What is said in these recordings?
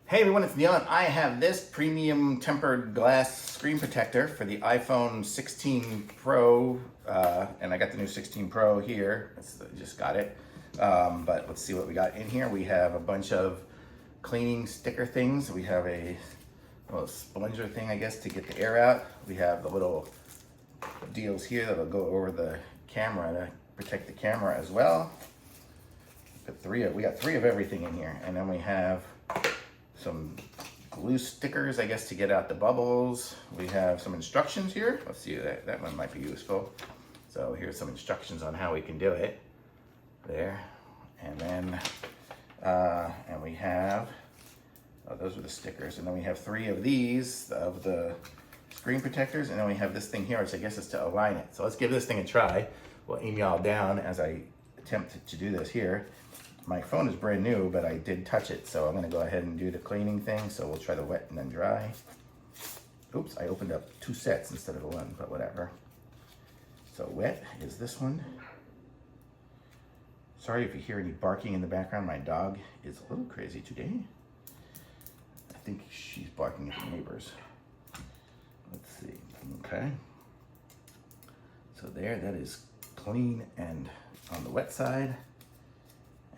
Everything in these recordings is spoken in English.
Hey everyone, it's Neil, and I have this premium tempered glass screen protector for the iPhone 16 Pro, and I got the new 16 Pro here. Just got it, but let's see what we got in here. We have a bunch of cleaning sticker things. We have a little sponger thing, I guess, to get the air out. We have the little deals here that will go over the camera to protect the camera as well. We got three of everything in here, and then we have some glue stickers, I guess, to get out the bubbles. We have some instructions here. Let's see, that one might be useful. So here's some instructions on how we can do it. There, and then, and we have, those are the stickers. And then we have three of these, of the screen protectors. And then we have this thing here, which I guess is to align it. So let's give this thing a try. We'll aim y'all down as I attempt to do this here. My phone is brand new, but I did touch it, so I'm gonna go ahead and do the cleaning thing. So we'll try the wet and then dry. Oops, I opened up two sets instead of the one, but whatever. So wet is this one. Sorry if you hear any barking in the background. My dog is a little crazy today. I think she's barking at the neighbors. Let's see, okay. So there, that is clean and on the wet side.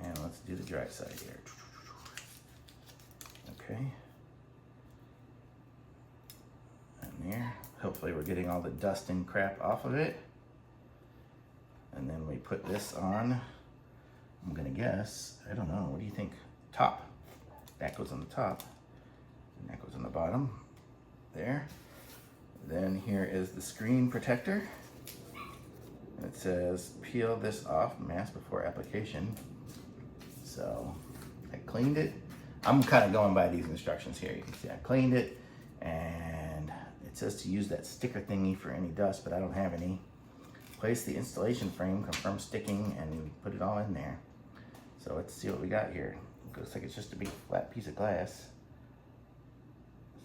And let's do the dry side here. Okay. And there. Hopefully we're getting all the dust and crap off of it. And then we put this on. I'm gonna guess, I don't know, what do you think? Top. That goes on the top. And that goes on the bottom. There. Then here is the screen protector. It says, peel this off, mask before application. So I cleaned it. I'm kind of going by these instructions here. You can see I cleaned it, and it says to use that sticker thingy for any dust, but I don't have any. Place the installation frame, confirm sticking, and put it all in there. So let's see what we got here. It looks like it's just a big flat piece of glass.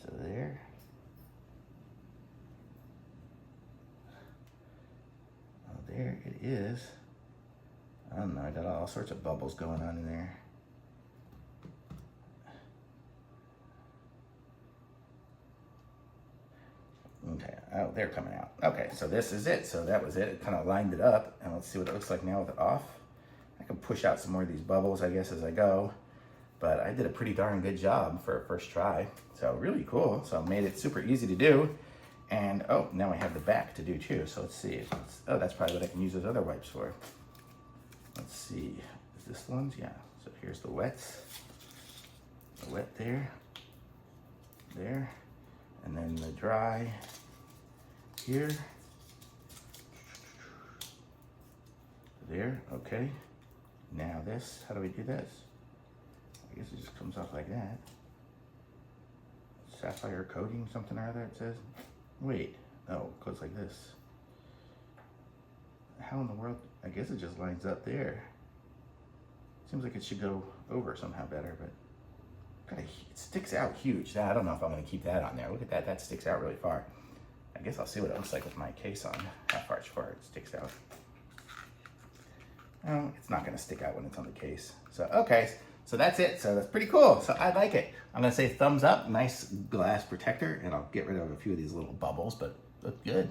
So there. Oh, there it is. I don't know, I got all sorts of bubbles going on in there. Okay, oh, they're coming out. Okay, so this is it. So that was it. It kind of lined it up. And let's see what it looks like now with it off. I can push out some more of these bubbles, I guess, as I go. But I did a pretty darn good job for a first try. So really cool. So I made it super easy to do. And, oh, now I have the back to do too. So let's see. Oh, that's probably what I can use those other wipes for. Let's see, is this the ones? Yeah, so here's the wets. The wet there, and then the dry here, there, okay. Now this, how do we do this? I guess it just comes off like that. Sapphire coating, something or other it says. Wait, oh, it goes like this. How in the world? I guess it just lines up there. Seems like it should go over somehow better, but it sticks out huge. I don't know if I'm gonna keep that on there. Look at that, that sticks out really far. I guess I'll see what it looks like with my case on, how far it sticks out. Oh, it's not gonna stick out when it's on the case. So, okay, so that's it. So that's pretty cool. So I like it. I'm gonna say thumbs up, nice glass protector, and I'll get rid of a few of these little bubbles, but look good.